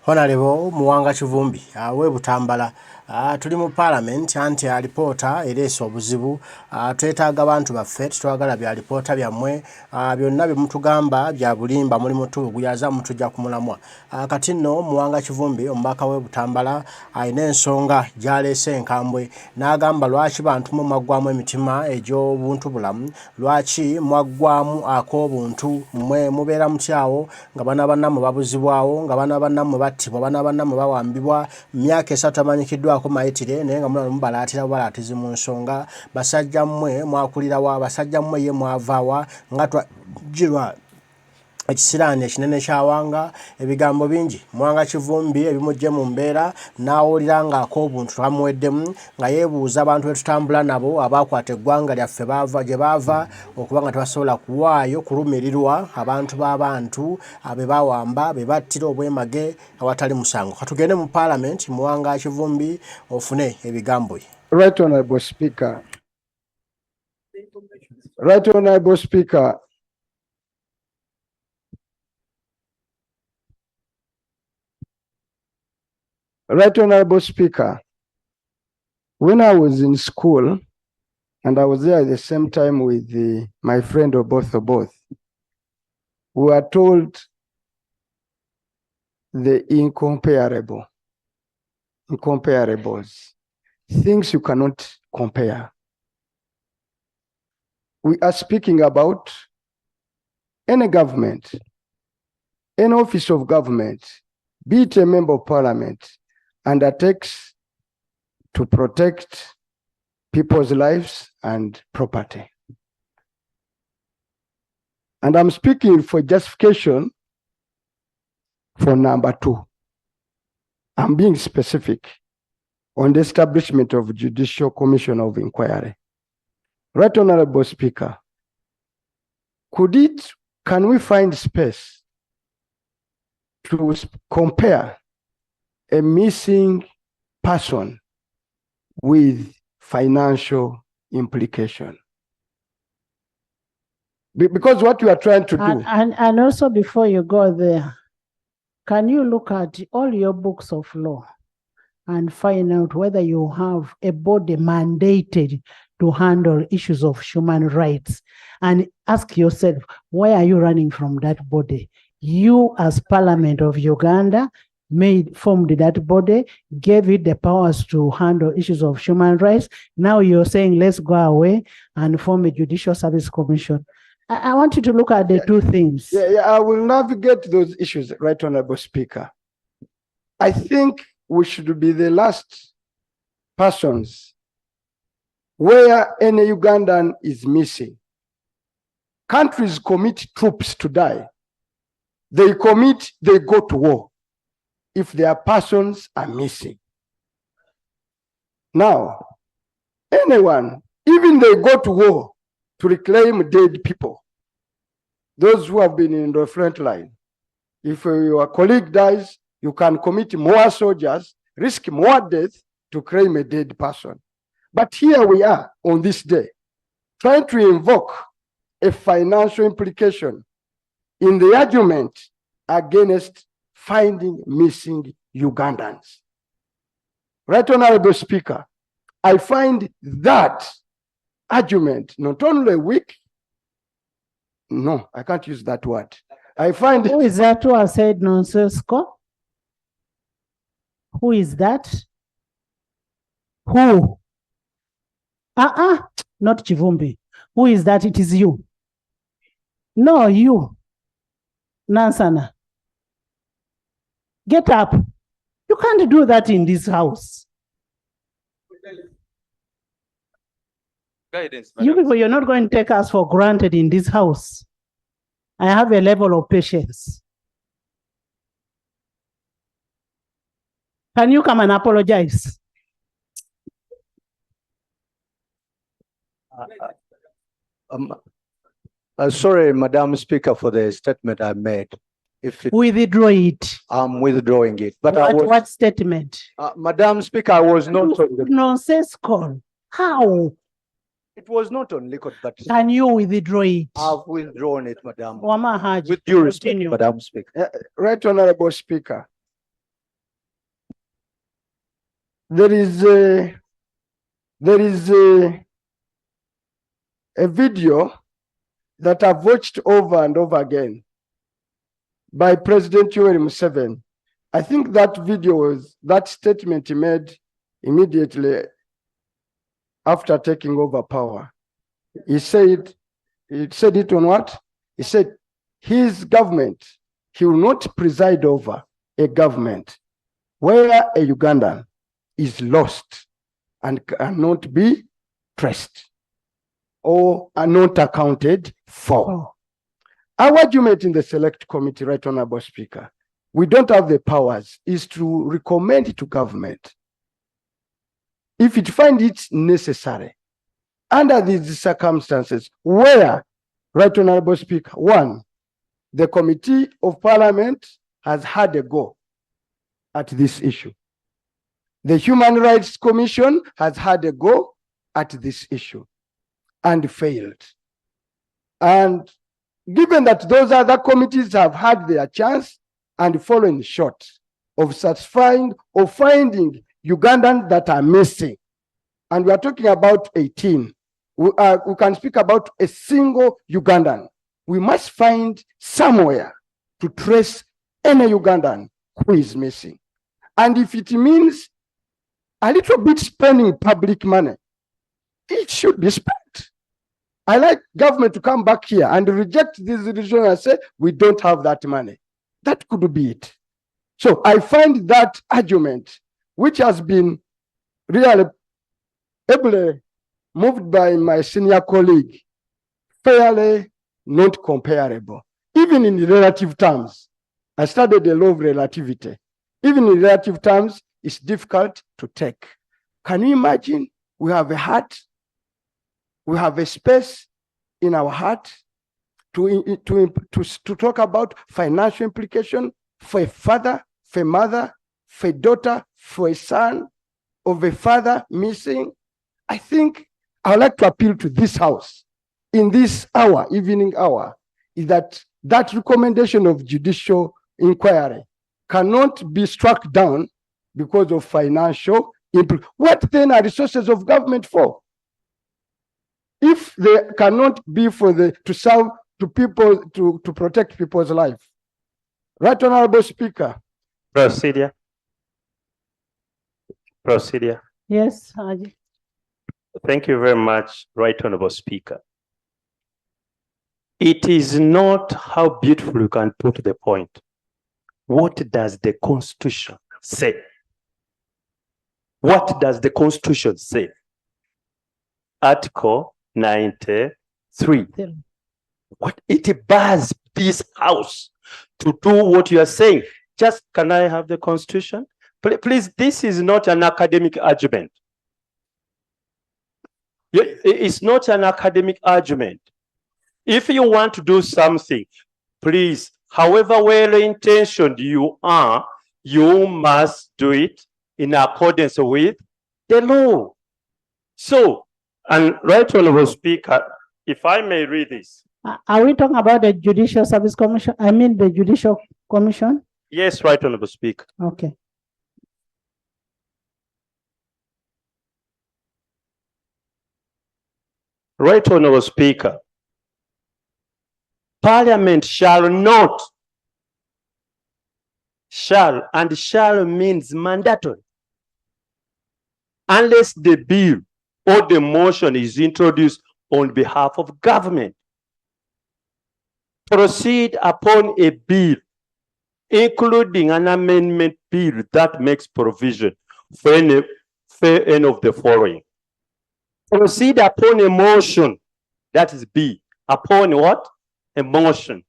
Honorable Muwanga Kivumbi we Butambala tuli mu parliament anti alipoota ereso obuzibu twetaaga bantu baffe twagala bya alipoota byammwe byonna bimutugamba bya bulimba muri mutugu yaza mutujja kumulamwa kati nno Muwanga Kivumbi omubaka we Butambala ayina ensonga gyalese enkambwe n'agamba lwaki bantu mu magwamu emitima egyo buntu bulamu lwaki mwaggwamu ak'obuntu mmwe mubeera mutyawo nga bana bannammwe babuzibwawo nga bana bannammwe battibwa bana bannammwe bawambibwa myaka esatu amanyikiddwa ko mayitire naye nga mwana mubalatira balatizi mu nsonga basajja mmwe mwakulira wa basajja mmwe ye mwavaawa nga twajirwa ekisirane kinene kyawanga ebigambo bingi Muwanga Kivumbi ebimujje mu mbeera n'awulira nga ak'obuntu twamuweddemu nga yeebuuza abantu betutambula nabo abakwata eggwanga lyaffe baava gye baava okuba nga tebasobola kuwaayo kulumirirwa abantu b'abantu abe bawamba be battira obwemage awatali musango katugende mu parliament Muwanga Kivumbi ofune ebigambo bye. Right Honorable Speaker. Right Honorable Speaker. Right Honorable Speaker, when I was in school, and I was there at the same time with my friend Oboth, we were told the incomparables, things you cannot compare. We are speaking about any government, any office of government, be it a member of parliament, undertakes to protect people's lives and property. And I'm speaking for justification for number 2. I'm being specific on the establishment of Judicial Commission of Inquiry. Right Honorable Speaker, can we find space to compare a missing person with financial implication? Because what you are trying to do. And also before you go there, can you look at all your books of law and find out whether you have a body mandated to handle issues of human rights, and ask yourself, why are you running from that body? You as Parliament of Uganda formed that body, gave it the powers to handle issues of human rights. Now you're saying, let's go away and form a Judicial Service Commission. I want you to look at the two things. I will navigate those issues, Right Honorable Speaker. I think we should be the last persons where any Ugandan is missing. Countries commit troops to die. They go to war if their persons are missing. Now, anyone, even they go to war to reclaim dead people, those who have been in the front line. If your colleague dies, you can commit more soldiers, risk more death to claim a dead person. But here we are on this day, trying to invoke a financial implication in the argument against finding missing Ugandans. Right Honorable Speaker, I find that argument not only weak, no, I can't use that word. I find Who is that who has said nonsensical? Who is that? Who? Not Kivumbi. Who is that? It is you. No, you. Nansana. Get up. You can't do that in this house. Guidance, you people, you're not going to take us for granted in this house. I have a level of patience. Can you come and apologize? Sorry, Madam Speaker, for the statement I made. Withdraw it. I'm withdrawing it. But what statement? Madam Speaker, I was not on the nonsensical. How? It was not on liquid, but can you withdraw it? I've withdrawn it, Madam. Wama Haji, with due respect, continue. Madam Speaker. Right Honorable Speaker, there is a video that I've watched over and over again by President Yoweri Museveni. I think that video was that statement he made immediately after taking over power. He said it on what? He said his government, he will not preside over a government where a Ugandan is lost and cannot be traced or are not accounted for. Oh. Our argument in the select committee, Right Honorable Speaker, we don't have the powers, is to recommend to government, if it finds it necessary, under these circumstances, where, Right Honorable Speaker, one, the Committee of Parliament has had a go at this issue. The Human Rights Commission has had a go at this issue and failed. And given that those other committees have had their chance and fallen short of satisfying or finding Ugandans that are missing, and we are talking about 18, we can speak about a single Ugandan. We must find somewhere to trace any Ugandan who is missing. And if it means a little bit spending public money, it should be spent. I like government to come back here and reject this decision and say, we don't have that money. That could be it. So I find that argument, which has been really ably moved by my senior colleague, fairly not comparable. Even in relative terms, I studied the law of relativity. Even in relative terms, it's difficult to take. Can you imagine? We have a heart, we have a space in our heart to talk about financial implication for a father, for a mother, for a daughter, for a son of a father missing. I think I would like to appeal to this house in this hour, evening hour, is that recommendation of judicial inquiry cannot be struck down because of financial implications. What then are resources of government for? If they cannot be for to serve to people, to protect people's life. Right Honorable Speaker. Procedure. Procedure. Yes, Haji. Thank you very much, Right Honorable Speaker. It is not how beautiful you can put the point. What does the Constitution say? What does the Constitution say? Article 93. What it bars this house to do what you are saying. Just, can I have the Constitution? Please, this is not an academic argument. It's not an academic argument. If you want to do something, please, however well-intentioned you are, you must do it in accordance with the law. So, and Right Honorable Speaker, if I may read this. Are we talking about the Judicial Service Commission? I mean the Judicial Commission? Yes, Right Honorable Speaker. Okay. Right Honorable Speaker, Parliament shall not, shall, and shall means mandatory, unless the bill or the motion is introduced on behalf of government, proceed upon a bill, including an amendment bill that makes provision for any of the following. Proceed upon a motion, that is B, upon what? A motion.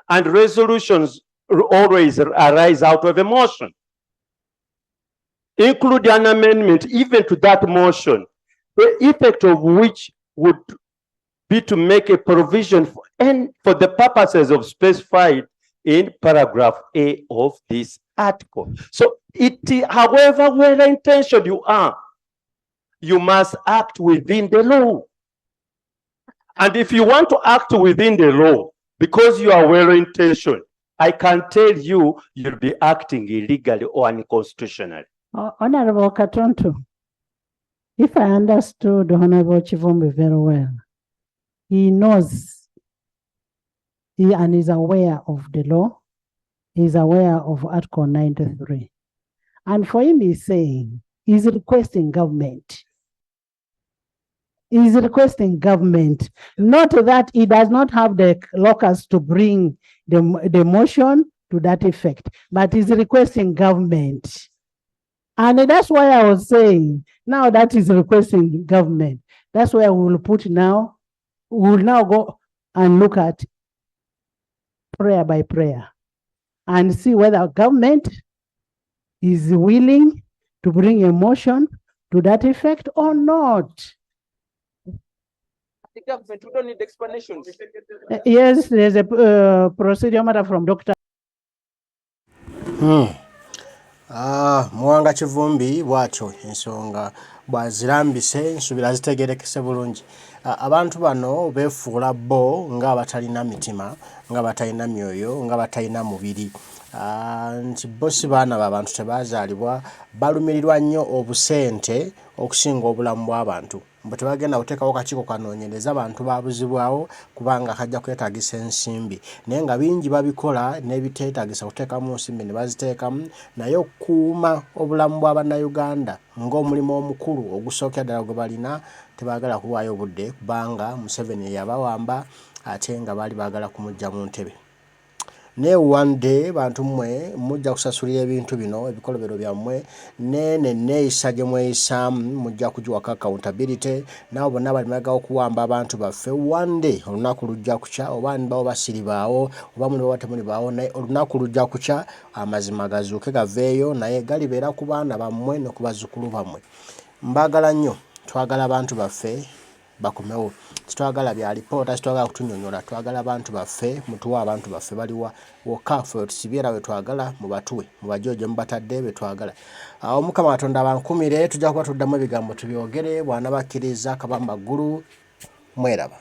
And resolutions always arise out of a motion. Include an amendment even to that motion, the effect of which would be to make a provision for, and for the purposes of specified in paragraph A of this article. So however well-intentioned you are, you must act within the law. And if you want to act within the law, because you are well-intentioned, I can tell you, you'll be acting illegally or unconstitutionally. Honorable Katonto, if I understood Honorable Kivumbi very well, he knows and is aware of the law, he is aware of Article 93. And for him, he's saying, he's requesting government. He's requesting government, not that he does not have the locus to bring the motion to that effect, but he's requesting government. And that's why I was saying, now that is requesting government, that's why we will put now, we will now go and look at prayer by prayer and see whether government is willing to bring a motion to that effect or not. The government, we don't need explanations. Yes, there's a procedure matter from Dr. Muwanga Kivumbi bwatyo ensonga bwazirambise nsubira zitegerekese bulungi. Abantu bano befuula bo nga batalina mitima, nga batalina myoyo, nga batalina mubiri. Nti bosi baana b'abantu tebazaalibwa balumirirwa nnyo obusente okusinga obulamu bw'abantu. Bwe tebagenda kuteekawo kakiiko kanoonyereza abantu baabuzibwawo kubanga kajja kwetaagisa ensimbi. Naye nga bingi babikola n'ebiteetaagisa kuteekamu nsimbi ne baziteekamu, naye okukuuma obulamu bw'Abannayuganda ng'omulimu omukulu ogusookera ddala gwe balina tebaagala kuwaayo budde kubanga Museveni yabawamba ate nga baali baagala kumujja mu ntebe. Ne one day bantu mmwe mujja kusasulira ebintu bino ebikolobero byammwe nene neeyisa gye mweyisaamu mujja kugiwako accountability nabo bonna bali mabega okuwamba abantu baffe one day olunaku lujja kukya oba nibawo basiribaawo oba mulibawo temulibaawo naye olunaku lujja kukya amazima gazuuke gaveeyo naye galibeera ku baana bammwe ne ku bazzukulu bammwe. Mbaagala nnyo twagala bantu baffe bakomewo. Twagala bya alipoota twagala kutunyonyola twagala bantu baffe mutuwa abantu baffe baliwa wokka ffe tusibyera we twagala mubatuwe mubajoje mubatadde be twagala. Omukama Katonda abankumire tujja kuba tuddamu ebigambo tubyogere bwana bakkiriza kabamba ggulu mweraba.